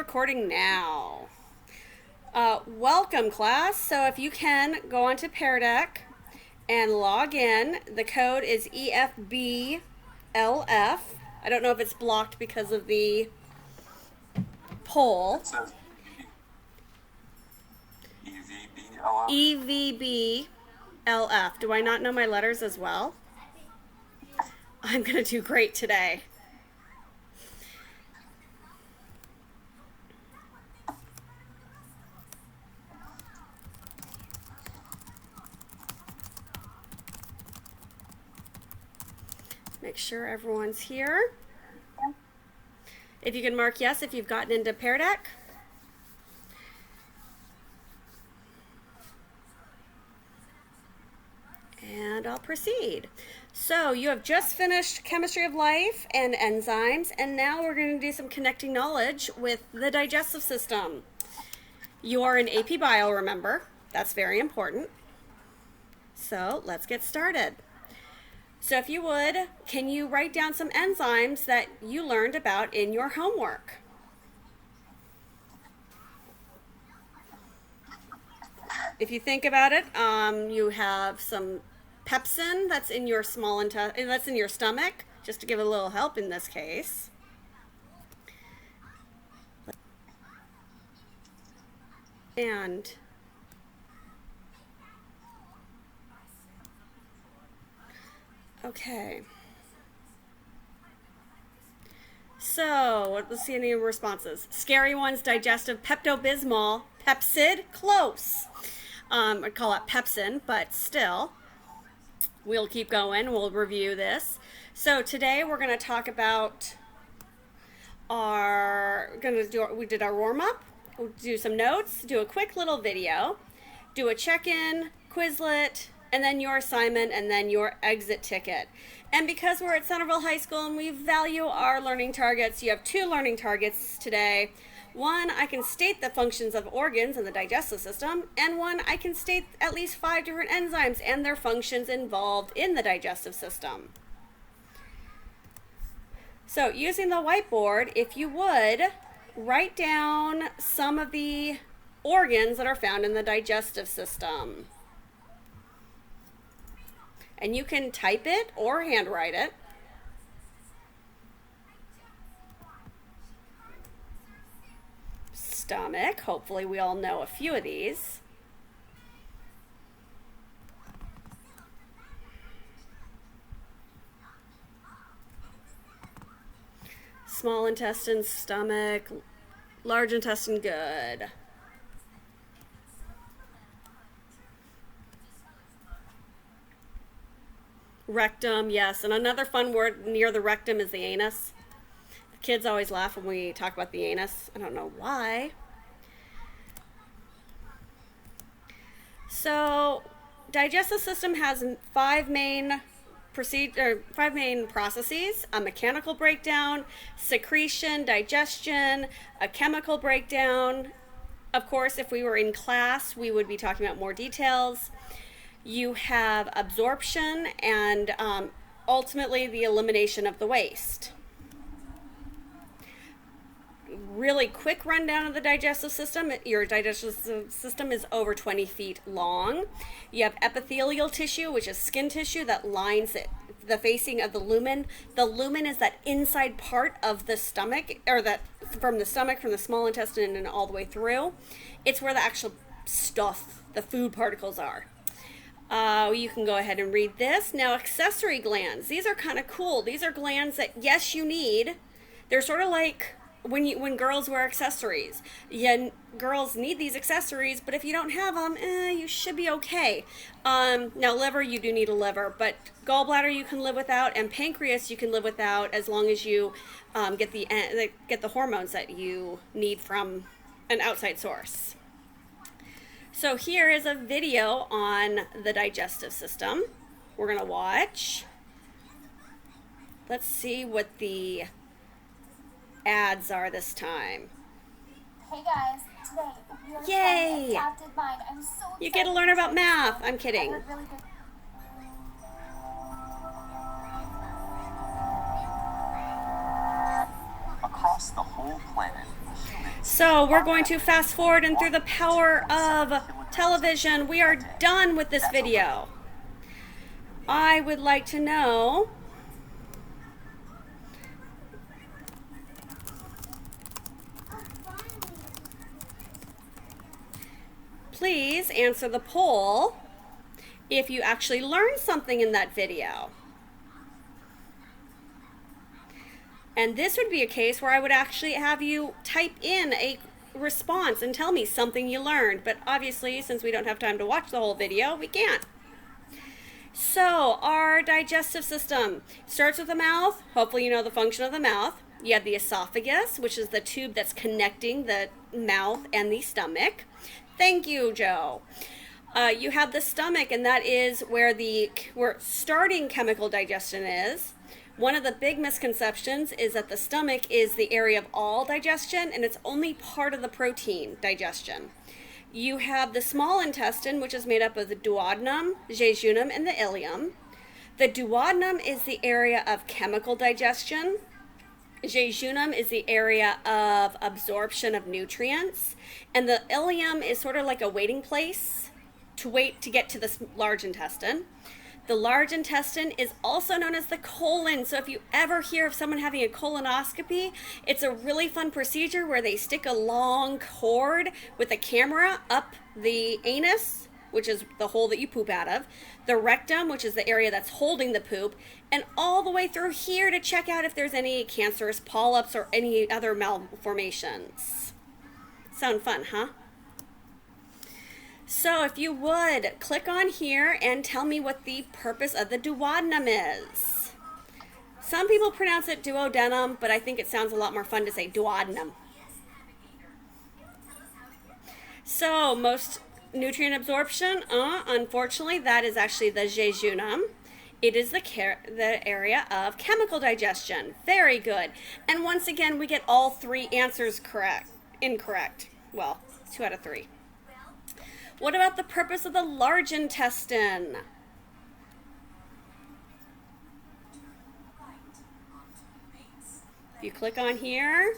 recording now. Welcome, class. So if you can, go onto Pear Deck and log in. The code is EFBLF. I don't know if it's blocked because of the poll. It says EVBLF. EVBLF. Do I not know my letters as well? I'm going to do great today. Make sure everyone's here. If you can mark yes if you've gotten into Pear Deck. And I'll proceed. So you have just finished Chemistry of Life and enzymes, and now we're going to do some connecting knowledge with the digestive system. You are in AP Bio, remember. That's very important. So let's get started. So if you would, can you write down some enzymes that you learned about in your homework? If you think about it, you have some pepsin that's in your small intestine, that's in your stomach, just to give a little help in this case. And okay. So, let's see any responses. Scary ones, digestive, Pepto-Bismol, Pepsid, close. I'd call it pepsin, but still. We'll keep going. We'll review this. So today we're going to talk about we did our warm-up, we'll do some notes, do a quick little video, do a check-in, Quizlet, and then your assignment, and then your exit ticket. And because we're at Centerville High School and we value our learning targets, you have 2 learning targets today. One, I can state the functions of organs in the digestive system, and one, I can state at least 5 different enzymes and their functions involved in the digestive system. So using the whiteboard, if you would, write down some of the organs that are found in the digestive system. And you can type it or handwrite it. Stomach, hopefully we all know a few of these. Small intestine, stomach, large intestine, good. Rectum, yes, and another fun word near the rectum is the anus. The kids always laugh when we talk about the anus. I don't know why. So, digestive system has 5 main processes: a mechanical breakdown, secretion, digestion, a chemical breakdown. Of course, if we were in class, we would be talking about more details. You have absorption and ultimately the elimination of the waste. Really quick rundown of the digestive system. Your digestive system is over 20 feet long. You have epithelial tissue, which is skin tissue that lines the facing of the lumen. The lumen is that inside part of the stomach, or that from the stomach, from the small intestine and all the way through. It's where the actual stuff, the food particles are. You can go ahead and read this. Now, accessory glands. These are kind of cool. These are glands that, yes, you need. They're sort of like when girls wear accessories. Yeah, girls need these accessories, but if you don't have them, you should be okay. Now, liver, you do need a liver, but gallbladder you can live without, and pancreas you can live without as long as you get the hormones that you need from an outside source. So here is a video on the digestive system we're going to watch. Let's see what the ads are this time. Hey guys, today you're Yay! adapted mind. I'm so excited. You get to learn about math. I'm kidding. I heard really good. Across the whole planet, So we're going to fast forward, and through the power of television, we are done with this video. I would like to know, please answer the poll if you actually learned something in that video. And this would be a case where I would actually have you type in a response and tell me something you learned. But obviously, since we don't have time to watch the whole video, we can't. So our digestive system starts with the mouth. Hopefully you know the function of the mouth. You have the esophagus, which is the tube that's connecting the mouth and the stomach. Thank you, Joe. You have the stomach, and that is where starting chemical digestion is. One of the big misconceptions is that the stomach is the area of all digestion, and it's only part of the protein digestion. You have the small intestine, which is made up of the duodenum, jejunum, and the ileum. The duodenum is the area of chemical digestion. Jejunum is the area of absorption of nutrients. And the ileum is sort of like a waiting place to wait to get to the large intestine. The large intestine is also known as the colon. So if you ever hear of someone having a colonoscopy, it's a really fun procedure where they stick a long cord with a camera up the anus, which is the hole that you poop out of, the rectum, which is the area that's holding the poop, and all the way through here to check out if there's any cancerous polyps or any other malformations. Sound fun, huh? So if you would, click on here and tell me what the purpose of the duodenum is. Some people pronounce it duodenum, but I think it sounds a lot more fun to say duodenum. So most nutrient absorption, unfortunately, that is actually the jejunum. It is the area of chemical digestion. Very good. And once again, we get all three answers incorrect. Well, 2 out of 3. What about the purpose of the large intestine? If you click on here,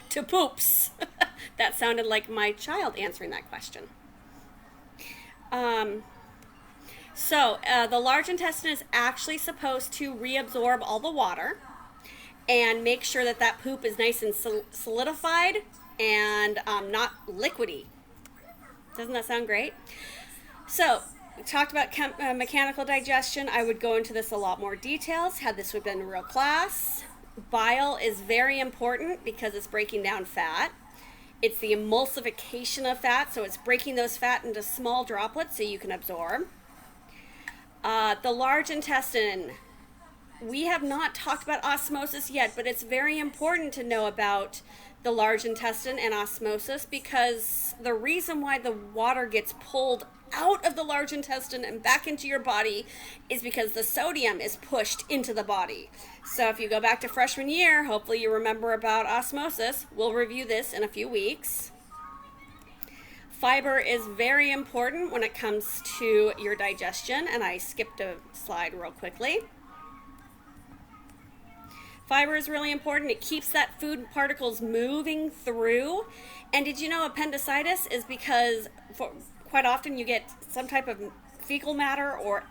to poops. That sounded like my child answering that question. The large intestine is actually supposed to reabsorb all the water and make sure that that poop is nice and solidified and not liquidy. Doesn't that sound great? So we talked about mechanical digestion. I would go into this a lot more details had this been a real class. Bile is very important because it's breaking down fat. It's the emulsification of fat, so it's breaking those fat into small droplets so you can absorb. The large intestine, we have not talked about osmosis yet, but it's very important to know about the large intestine and osmosis, because the reason why the water gets pulled out of the large intestine and back into your body is because the sodium is pushed into the body. So if you go back to freshman year, hopefully you remember about osmosis. We'll review this in a few weeks. Fiber is very important when it comes to your digestion, and I skipped a slide real quickly. Fiber is really important. It keeps that food particles moving through. And did you know appendicitis is because quite often you get some type of fecal matter or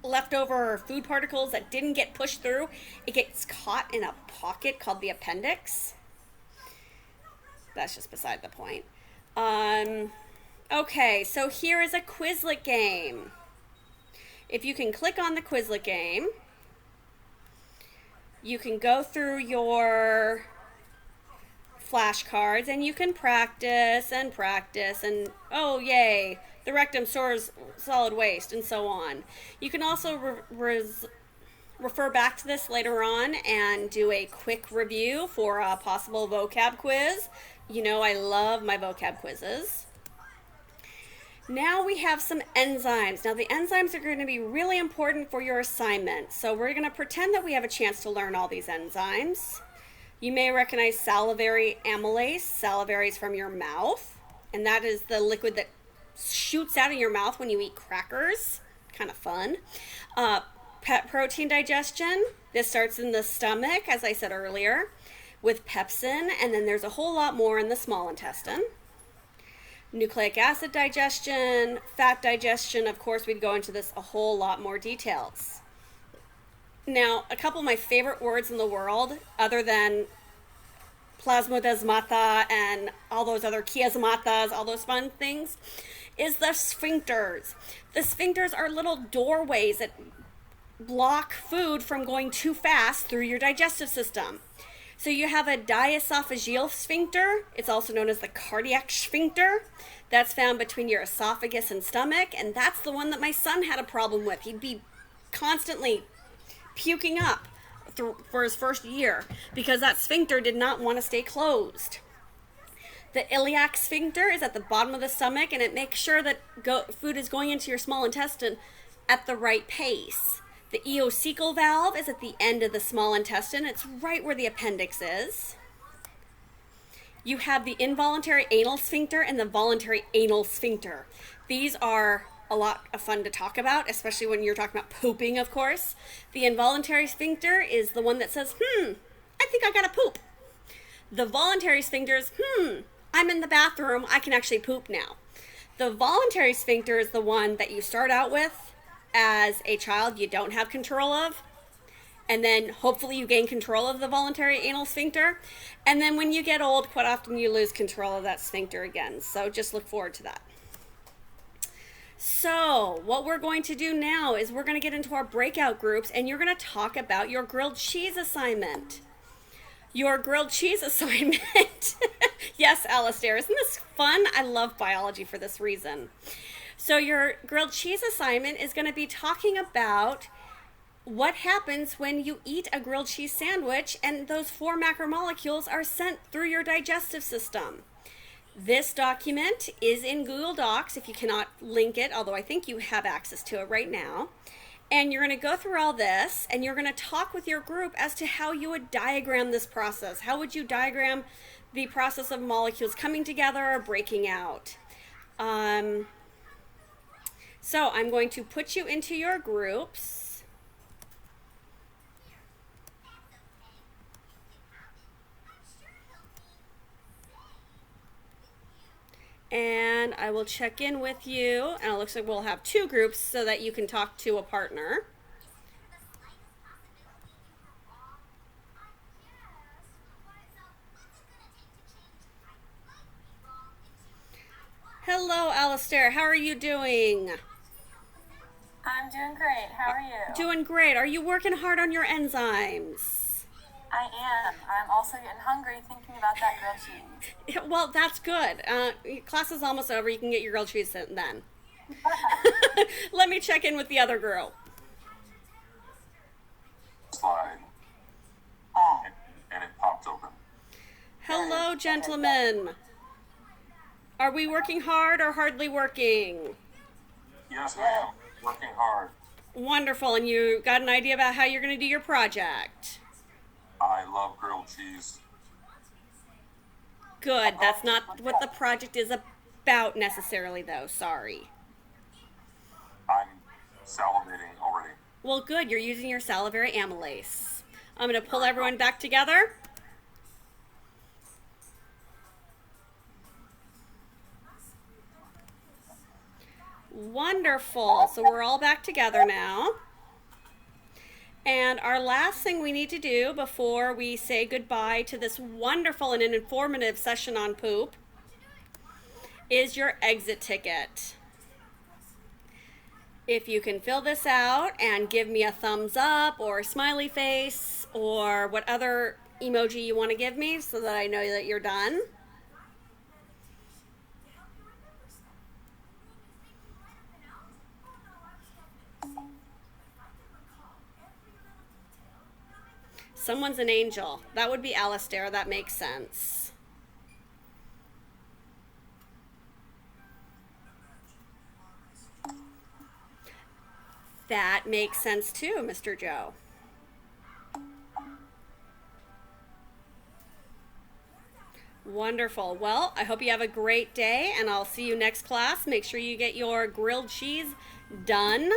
leftover food particles that didn't get pushed through. It gets caught in a pocket called the appendix. That's just beside the point. Okay, so here is a Quizlet game. If you can click on the Quizlet game, you can go through your flashcards and you can practice and oh yay, the rectum stores solid waste and so on. You can also refer back to this later on and do a quick review for a possible vocab quiz. You know I love my vocab quizzes. Now we have some enzymes. Now the enzymes are going to be really important for your assignment. So we're going to pretend that we have a chance to learn all these enzymes. You may recognize salivary amylase. Salivary is from your mouth, and that is the liquid that shoots out of your mouth when you eat crackers. kind of fun. Pet protein digestion. This starts in the stomach, as I said earlier, with pepsin, and then there's a whole lot more in the small intestine. Nucleic acid digestion, fat digestion. Of course, we'd go into this a whole lot more details. Now, a couple of my favorite words in the world, other than plasmodesmata and all those other chiasmatas, all those fun things, is the sphincters. The sphincters are little doorways that block food from going too fast through your digestive system. So you have a diesophageal sphincter. It's also known as the cardiac sphincter. That's found between your esophagus and stomach, and that's the one that my son had a problem with. He'd be constantly puking up for his first year because that sphincter did not want to stay closed. The iliac sphincter is at the bottom of the stomach, and it makes sure that food is going into your small intestine at the right pace. The eocecal valve is at the end of the small intestine. It's right where the appendix is. You have the involuntary anal sphincter and the voluntary anal sphincter. These are a lot of fun to talk about, especially when you're talking about pooping, of course. The involuntary sphincter is the one that says, I think I gotta poop. The voluntary sphincter is, I'm in the bathroom, I can actually poop now. The voluntary sphincter is the one that you start out with as a child you don't have control of, and then hopefully you gain control of the voluntary anal sphincter, and then when you get old, quite often you lose control of that sphincter again. So just look forward to that. So what we're going to do now is we're going to get into our breakout groups, and you're going to talk about your grilled cheese assignment. Your grilled cheese assignment. Yes, Alistair, isn't this fun? I love biology for this reason. So your grilled cheese assignment is going to be talking about what happens when you eat a grilled cheese sandwich and those 4 macromolecules are sent through your digestive system. This document is in Google Docs if you cannot link it, although I think you have access to it right now. And you're going to go through all this, and you're going to talk with your group as to how you would diagram this process. How would you diagram the process of molecules coming together or breaking out? So I'm going to put you into your groups. And I will check in with you, and it looks like we'll have 2 groups so that you can talk to a partner. Hello, Alistair. How are you doing? I'm doing great. How are you? Doing great. Are you working hard on your enzymes? I am. I'm also getting hungry thinking about that grilled cheese. Well, that's good. Class is almost over. You can get your grilled cheese then. Let me check in with the other girl. Slide. And it popped open. Hello, gentlemen. Are we working hard or hardly working? Yes, ma'am. Working hard. Wonderful. And you got an idea about how you're going to do your project? I love grilled cheese. Good. That's not what the project is about necessarily, though. Sorry. I'm salivating already. Well, good. You're using your salivary amylase. I'm going to pull everyone back together. Wonderful. So we're all back together now. And our last thing we need to do before we say goodbye to this wonderful and informative session on poop is your exit ticket. If you can fill this out and give me a thumbs up or a smiley face or what other emoji you want to give me so that I know that you're done. Someone's an angel. That would be Alistair. That makes sense. That makes sense too, Mr. Joe. Wonderful. Well, I hope you have a great day, and I'll see you next class. Make sure you get your grilled cheese done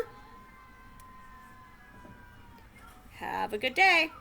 Have a good day.